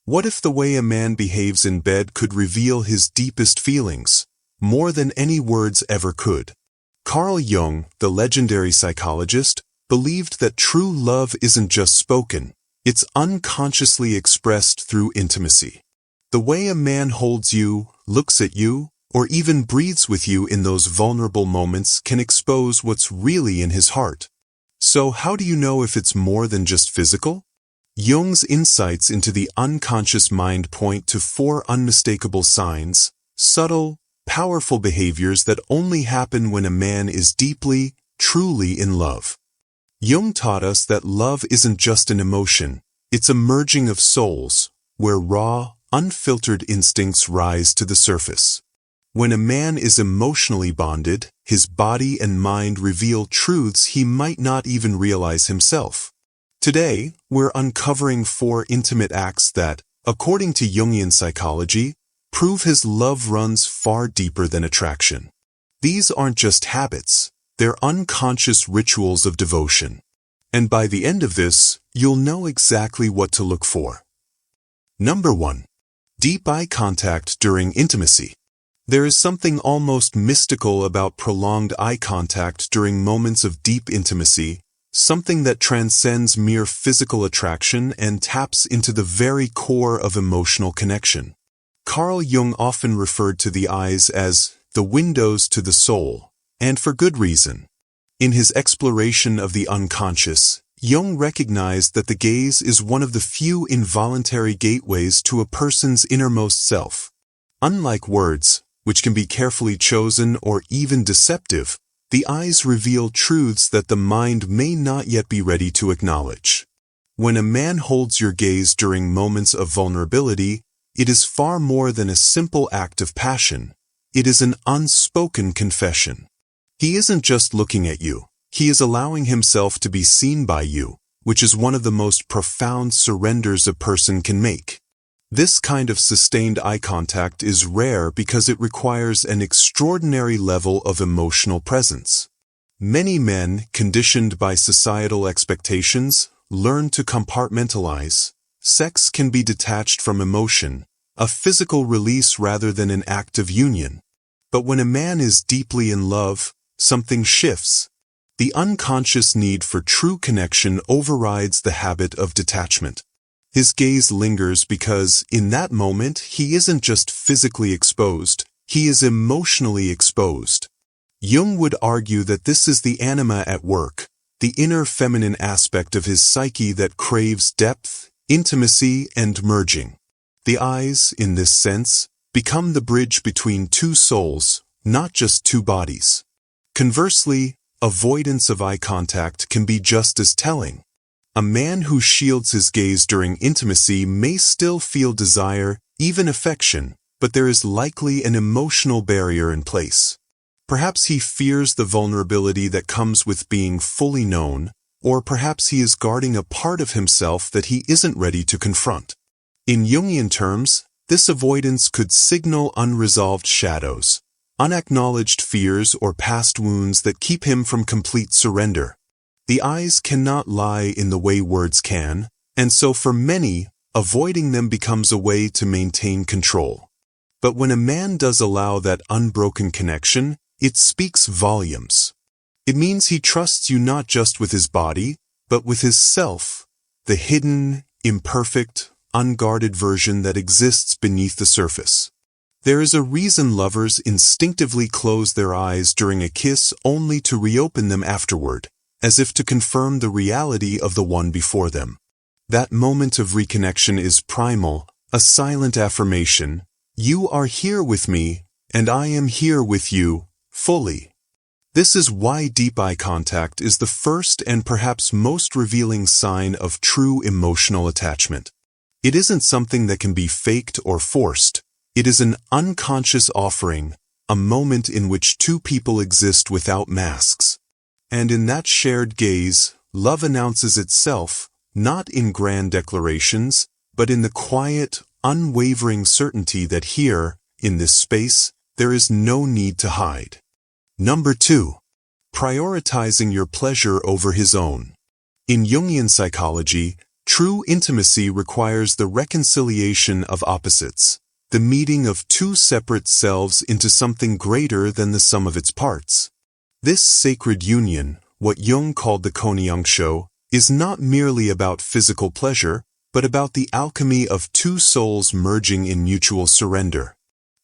What if the way a man behaves in bed could reveal his deepest feelings, more than any words ever could? Carl Jung, the legendary psychologist, believed that true love isn't just spoken, it's unconsciously expressed through intimacy. The way a man holds you, looks at you, or even breathes with you in those vulnerable moments can expose what's really in his heart. So how do you know if it's more than just physical? Jung's insights into the unconscious mind point to 4 unmistakable signs, subtle, powerful behaviors that only happen when a man is deeply, truly in love. Jung taught us that love isn't just an emotion, it's a merging of souls, where raw, unfiltered instincts rise to the surface. When a man is emotionally bonded, his body and mind reveal truths he might not even realize himself. Today, we're uncovering 4 intimate acts that, according to Jungian psychology, prove his love runs far deeper than attraction. These aren't just habits, they're unconscious rituals of devotion. And by the end of this, you'll know exactly what to look for. Number 1. Deep eye contact during intimacy. There is something almost mystical about prolonged eye contact during moments of deep intimacy, something that transcends mere physical attraction and taps into the very core of emotional connection. Carl Jung often referred to the eyes as the windows to the soul, and for good reason. In his exploration of the unconscious, Jung recognized that the gaze is one of the few involuntary gateways to a person's innermost self. Unlike words, which can be carefully chosen or even deceptive, the eyes reveal truths that the mind may not yet be ready to acknowledge. When a man holds your gaze during moments of vulnerability, it is far more than a simple act of passion. It is an unspoken confession. He isn't just looking at you, he is allowing himself to be seen by you, which is one of the most profound surrenders a person can make. This kind of sustained eye contact is rare because it requires an extraordinary level of emotional presence. Many men, conditioned by societal expectations, learn to compartmentalize. Sex can be detached from emotion, a physical release rather than an act of union. But when a man is deeply in love, something shifts. The unconscious need for true connection overrides the habit of detachment. His gaze lingers because, in that moment, he isn't just physically exposed, he is emotionally exposed. Jung would argue that this is the anima at work, the inner feminine aspect of his psyche that craves depth, intimacy, and merging. The eyes, in this sense, become the bridge between 2 souls, not just 2 bodies. Conversely, avoidance of eye contact can be just as telling. A man who shields his gaze during intimacy may still feel desire, even affection, but there is likely an emotional barrier in place. Perhaps he fears the vulnerability that comes with being fully known, or perhaps he is guarding a part of himself that he isn't ready to confront. In Jungian terms, this avoidance could signal unresolved shadows, unacknowledged fears or past wounds that keep him from complete surrender. The eyes cannot lie in the way words can, and so for many, avoiding them becomes a way to maintain control. But when a man does allow that unbroken connection, it speaks volumes. It means he trusts you not just with his body, but with his self, the hidden, imperfect, unguarded version that exists beneath the surface. There is a reason lovers instinctively close their eyes during a kiss only to reopen them afterward, as if to confirm the reality of the one before them. That moment of reconnection is primal, a silent affirmation. You are here with me, and I am here with you, fully. This is why deep eye contact is the first and perhaps most revealing sign of true emotional attachment. It isn't something that can be faked or forced. It is an unconscious offering, a moment in which 2 people exist without masks. And in that shared gaze, love announces itself, not in grand declarations, but in the quiet, unwavering certainty that here, in this space, there is no need to hide. Number 2. Prioritizing your pleasure over his own. In Jungian psychology, True intimacy requires the reconciliation of opposites, the meeting of two separate selves into something greater than the sum of its parts. This sacred union, what Jung called the Konjunktio, is not merely about physical pleasure, but about the alchemy of two souls merging in mutual surrender.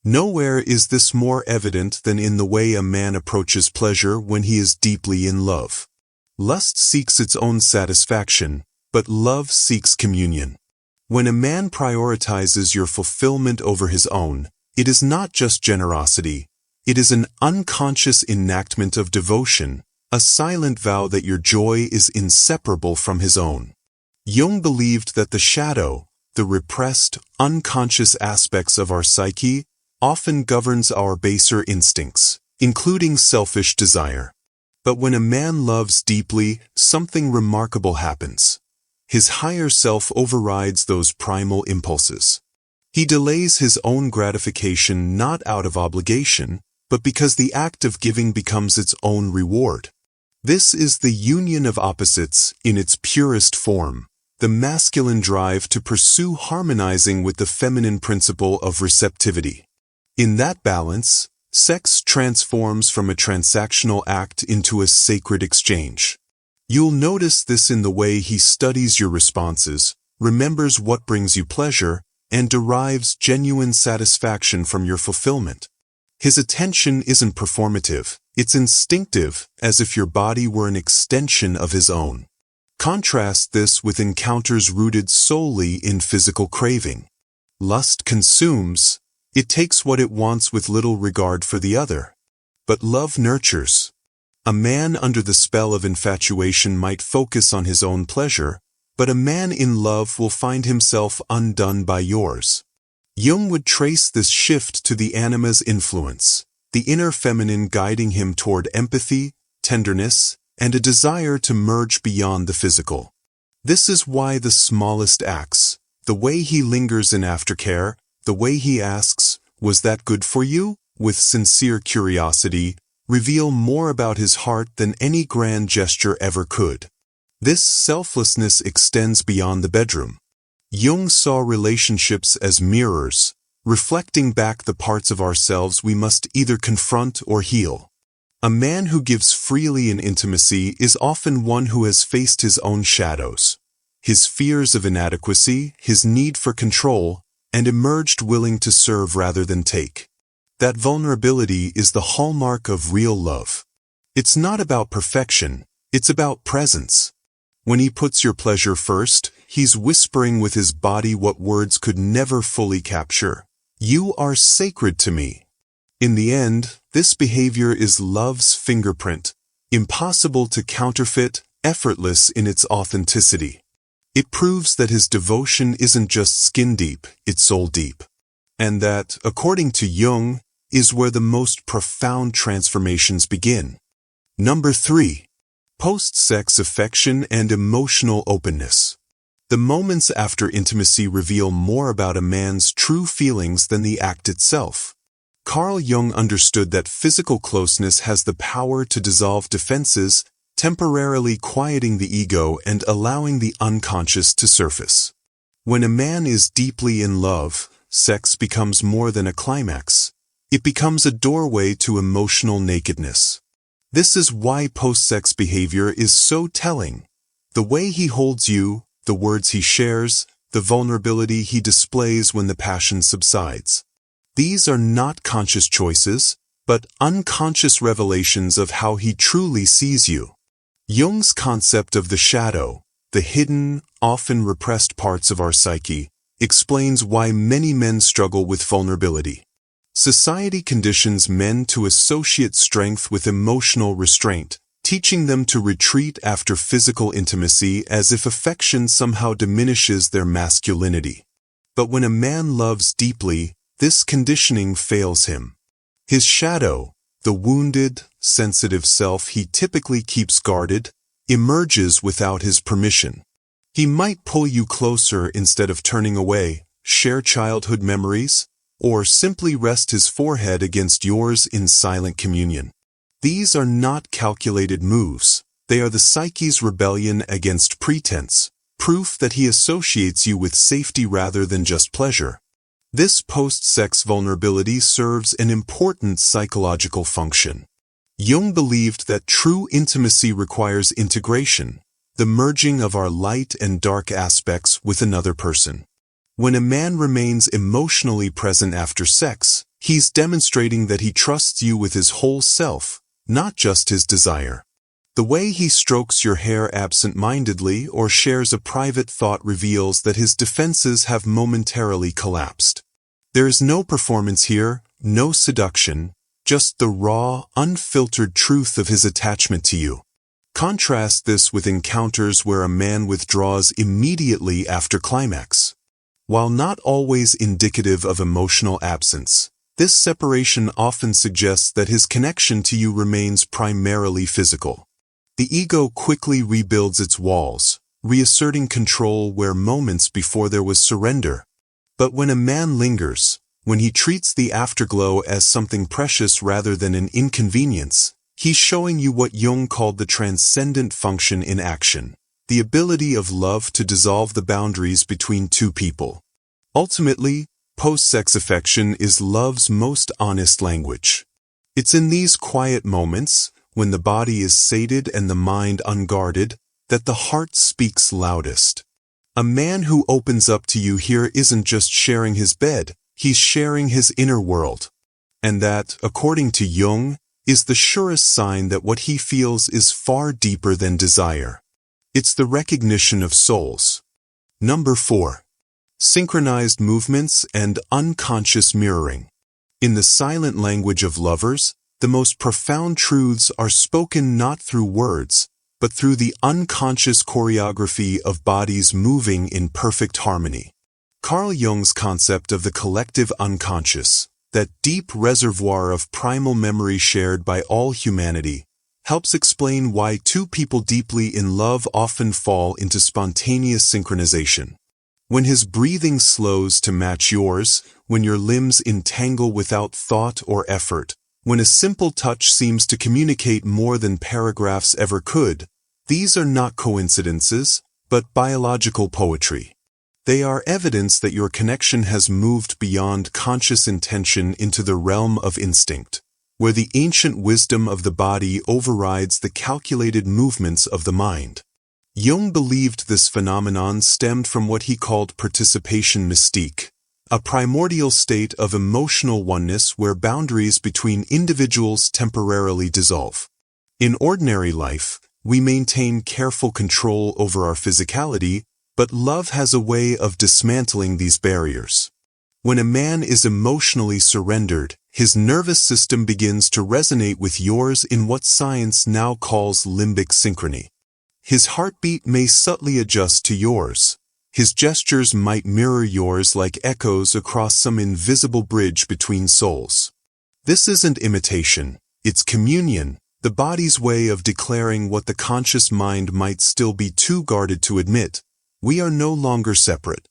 Nowhere is this more evident than in the way a man approaches pleasure when he is deeply in love. Lust seeks its own satisfaction, but love seeks communion. When a man prioritizes your fulfillment over his own, it is not just generosity, it is an unconscious enactment of devotion, a silent vow that your joy is inseparable from his own. Jung believed that the shadow, the repressed, unconscious aspects of our psyche, often governs our baser instincts, including selfish desire. But when a man loves deeply, something remarkable happens. His higher self overrides those primal impulses. He delays his own gratification not out of obligation, but because the act of giving becomes its own reward. This is the union of opposites in its purest form, the masculine drive to pursue harmonizing with the feminine principle of receptivity. In that balance, sex transforms from a transactional act into a sacred exchange. You'll notice this in the way he studies your responses, remembers what brings you pleasure, and derives genuine satisfaction from your fulfillment. His attention isn't performative, it's instinctive, as if your body were an extension of his own. Contrast this with encounters rooted solely in physical craving. Lust consumes, it takes what it wants with little regard for the other. But love nurtures. A man under the spell of infatuation might focus on his own pleasure, but a man in love will find himself undone by yours. Jung would trace this shift to the anima's influence, the inner feminine guiding him toward empathy, tenderness, and a desire to merge beyond the physical. This is why the smallest acts, the way he lingers in aftercare, the way he asks, "Was that good for you?" with sincere curiosity, reveal more about his heart than any grand gesture ever could. This selflessness extends beyond the bedroom. Jung saw relationships as mirrors, reflecting back the parts of ourselves we must either confront or heal. A man who gives freely in intimacy is often one who has faced his own shadows, his fears of inadequacy, his need for control, and emerged willing to serve rather than take. That vulnerability is the hallmark of real love. It's not about perfection, it's about presence. When he puts your pleasure first, he's whispering with his body what words could never fully capture. You are sacred to me. In the end, this behavior is love's fingerprint, impossible to counterfeit, effortless in its authenticity. It proves that his devotion isn't just skin deep, it's soul deep. And that, according to Jung, is where the most profound transformations begin. Number 3. Post-sex affection and emotional openness. The moments after intimacy reveal more about a man's true feelings than the act itself. Carl Jung understood that physical closeness has the power to dissolve defenses, temporarily quieting the ego and allowing the unconscious to surface. When a man is deeply in love, sex becomes more than a climax. It becomes a doorway to emotional nakedness. This is why post-sex behavior is so telling. The way he holds you, the words he shares, the vulnerability he displays when the passion subsides. These are not conscious choices, but unconscious revelations of how he truly sees you. Jung's concept of the shadow, the hidden, often repressed parts of our psyche, explains why many men struggle with vulnerability. Society conditions men to associate strength with emotional restraint, teaching them to retreat after physical intimacy as if affection somehow diminishes their masculinity. But when a man loves deeply, this conditioning fails him. His shadow, the wounded, sensitive self he typically keeps guarded, emerges without his permission. He might pull you closer instead of turning away, share childhood memories, or simply rest his forehead against yours in silent communion. These are not calculated moves. They are the psyche's rebellion against pretense, proof that he associates you with safety rather than just pleasure. This post-sex vulnerability serves an important psychological function. Jung believed that true intimacy requires integration, the merging of our light and dark aspects with another person. When a man remains emotionally present after sex, he's demonstrating that he trusts you with his whole self, not just his desire. The way he strokes your hair absent-mindedly or shares a private thought reveals that his defenses have momentarily collapsed. There is no performance here, no seduction, just the raw, unfiltered truth of his attachment to you. Contrast this with encounters where a man withdraws immediately after climax. While not always indicative of emotional absence, this separation often suggests that his connection to you remains primarily physical. The ego quickly rebuilds its walls, reasserting control where moments before there was surrender. But when a man lingers, when he treats the afterglow as something precious rather than an inconvenience, he's showing you what Jung called the transcendent function in action, the ability of love to dissolve the boundaries between two people. Ultimately, post-sex affection is love's most honest language. It's in these quiet moments, when the body is sated and the mind unguarded, that the heart speaks loudest. A man who opens up to you here isn't just sharing his bed, he's sharing his inner world. And that, according to Jung, is the surest sign that what he feels is far deeper than desire. It's the recognition of souls. Number 4. Synchronized movements and unconscious mirroring. In the silent language of lovers, the most profound truths are spoken not through words, but through the unconscious choreography of bodies moving in perfect harmony. Carl Jung's concept of the collective unconscious, that deep reservoir of primal memory shared by all humanity, helps explain why two people deeply in love often fall into spontaneous synchronization. When his breathing slows to match yours, when your limbs entangle without thought or effort, when a simple touch seems to communicate more than paragraphs ever could, these are not coincidences, but biological poetry. They are evidence that your connection has moved beyond conscious intention into the realm of instinct, where the ancient wisdom of the body overrides the calculated movements of the mind. Jung believed this phenomenon stemmed from what he called participation mystique, a primordial state of emotional oneness where boundaries between individuals temporarily dissolve. In ordinary life, we maintain careful control over our physicality, but love has a way of dismantling these barriers. When a man is emotionally surrendered, his nervous system begins to resonate with yours in what science now calls limbic synchrony. His heartbeat may subtly adjust to yours. His gestures might mirror yours like echoes across some invisible bridge between souls. This isn't imitation, it's communion, the body's way of declaring what the conscious mind might still be too guarded to admit. We are no longer separate.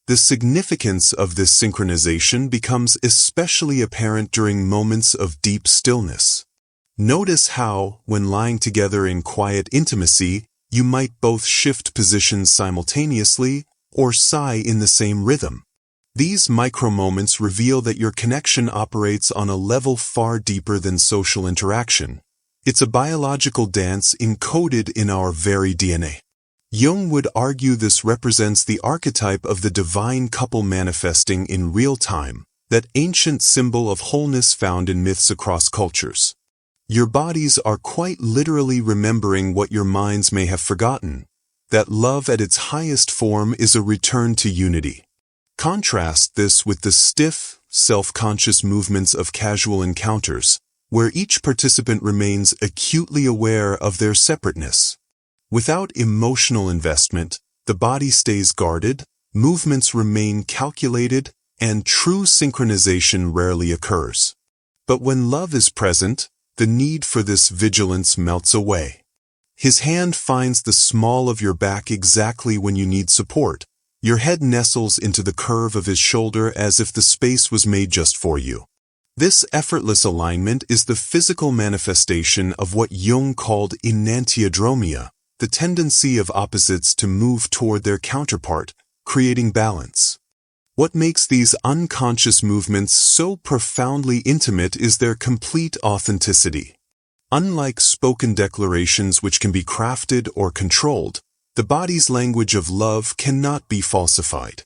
The significance of this synchronization becomes especially apparent during moments of deep stillness. Notice how, when lying together in quiet intimacy, you might both shift positions simultaneously or sigh in the same rhythm. These micro-moments reveal that your connection operates on a level far deeper than social interaction. It's a biological dance encoded in our very DNA. Jung would argue this represents the archetype of the divine couple manifesting in real time, that ancient symbol of wholeness found in myths across cultures. Your bodies are quite literally remembering what your minds may have forgotten, that love at its highest form is a return to unity. Contrast this with the stiff, self-conscious movements of casual encounters, where each participant remains acutely aware of their separateness. Without emotional investment, the body stays guarded, movements remain calculated, and true synchronization rarely occurs. But when love is present, the need for this vigilance melts away. His hand finds the small of your back exactly when you need support. Your head nestles into the curve of his shoulder as if the space was made just for you. This effortless alignment is the physical manifestation of what Jung called enantiodromia, the tendency of opposites to move toward their counterpart, creating balance. What makes these unconscious movements so profoundly intimate is their complete authenticity. Unlike spoken declarations which can be crafted or controlled, the body's language of love cannot be falsified.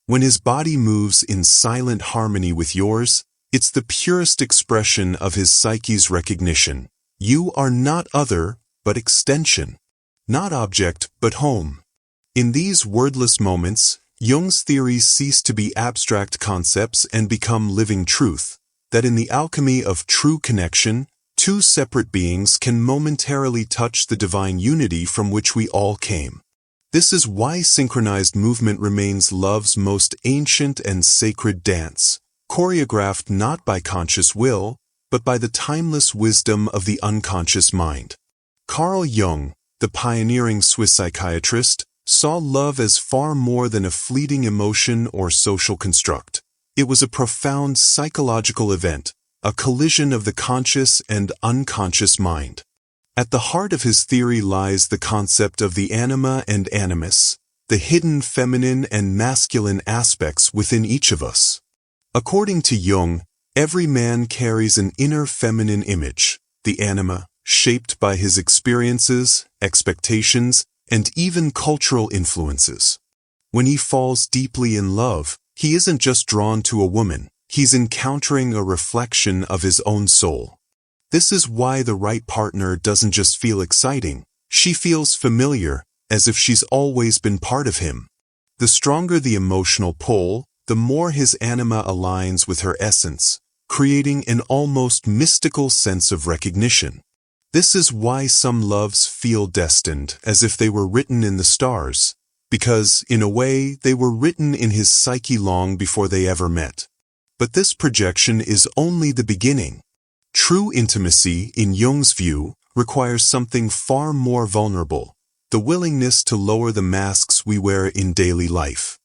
When his body moves in silent harmony with yours, it's the purest expression of his psyche's recognition. You are not other, but extension. Not object, but home. In these wordless moments, Jung's theories cease to be abstract concepts and become living truth, that in the alchemy of true connection, two separate beings can momentarily touch the divine unity from which we all came. This is why synchronized movement remains love's most ancient and sacred dance, choreographed not by conscious will, but by the timeless wisdom of the unconscious mind. Carl Jung, the pioneering Swiss psychiatrist, saw love as far more than a fleeting emotion or social construct. It was a profound psychological event, a collision of the conscious and unconscious mind. At the heart of his theory lies the concept of the anima and animus, the hidden feminine and masculine aspects within each of us. According to Jung, every man carries an inner feminine image, the anima, shaped by his experiences, expectations, and even cultural influences. When he falls deeply in love, he isn't just drawn to a woman, he's encountering a reflection of his own soul. This is why the right partner doesn't just feel exciting, she feels familiar, as if she's always been part of him. The stronger the emotional pull, the more his anima aligns with her essence, creating an almost mystical sense of recognition. This is why some loves feel destined, as if they were written in the stars, because, in a way, they were written in his psyche long before they ever met. But this projection is only the beginning. True intimacy, in Jung's view, requires something far more vulnerable, the willingness to lower the masks we wear in daily life.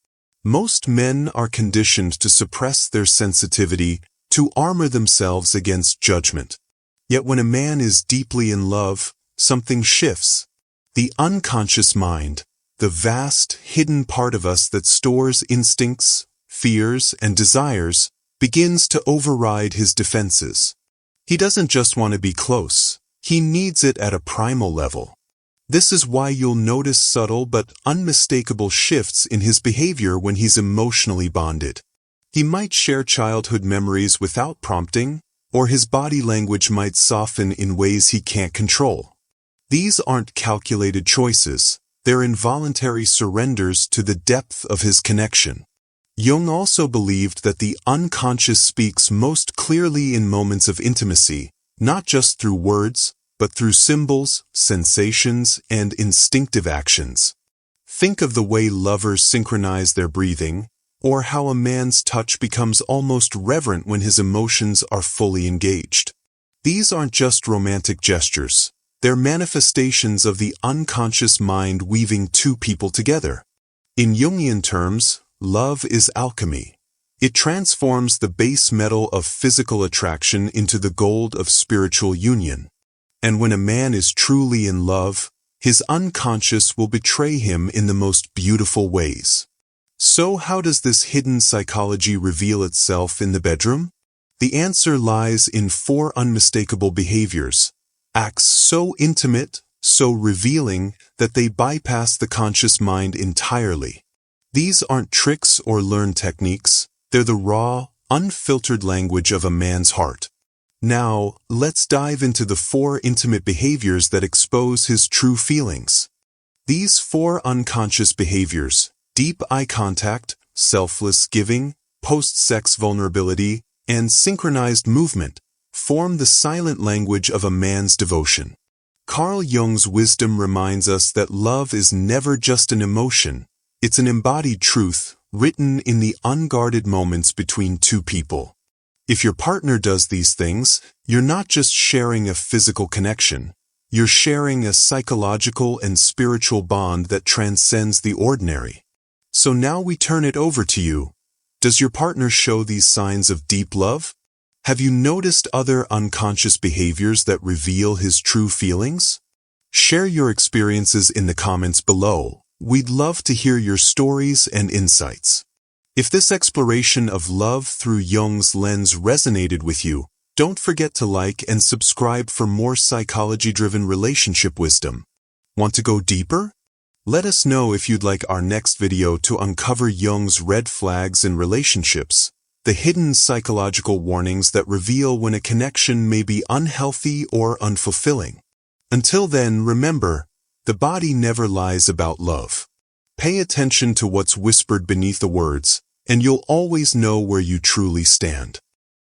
Most men are conditioned to suppress their sensitivity, to armor themselves against judgment. Yet when a man is deeply in love, something shifts. The unconscious mind, the vast, hidden part of us that stores instincts, fears, and desires, begins to override his defenses. He doesn't just want to be close, he needs it at a primal level. This is why you'll notice subtle but unmistakable shifts in his behavior when he's emotionally bonded. He might share childhood memories without prompting, or his body language might soften in ways he can't control. These aren't calculated choices, they're involuntary surrenders to the depth of his connection. Jung also believed that the unconscious speaks most clearly in moments of intimacy, not just through words, but through symbols, sensations, and instinctive actions. Think of the way lovers synchronize their breathing, or how a man's touch becomes almost reverent when his emotions are fully engaged. These aren't just romantic gestures, they're manifestations of the unconscious mind weaving two people together. In Jungian terms, love is alchemy. It transforms the base metal of physical attraction into the gold of spiritual union. And when a man is truly in love, his unconscious will betray him in the most beautiful ways. So how does this hidden psychology reveal itself in the bedroom? The answer lies in 4 unmistakable behaviors, acts so intimate, so revealing, that they bypass the conscious mind entirely. These aren't tricks or learned techniques, they're the raw, unfiltered language of a man's heart. Now, let's dive into the 4 intimate behaviors that expose his true feelings. These 4 unconscious behaviors, deep eye contact, selfless giving, post-sex vulnerability, and synchronized movement, form the silent language of a man's devotion. Carl Jung's wisdom reminds us that love is never just an emotion, it's an embodied truth, written in the unguarded moments between two people. If your partner does these things, you're not just sharing a physical connection, you're sharing a psychological and spiritual bond that transcends the ordinary. So now we turn it over to you. Does your partner show these signs of deep love? Have you noticed other unconscious behaviors that reveal his true feelings? Share your experiences in the comments below. We'd love to hear your stories and insights. If this exploration of love through Jung's lens resonated with you, don't forget to like and subscribe for more psychology-driven relationship wisdom. Want to go deeper? Let us know if you'd like our next video to uncover Jung's red flags in relationships, the hidden psychological warnings that reveal when a connection may be unhealthy or unfulfilling. Until then, remember, the body never lies about love. Pay attention to what's whispered beneath the words, and you'll always know where you truly stand.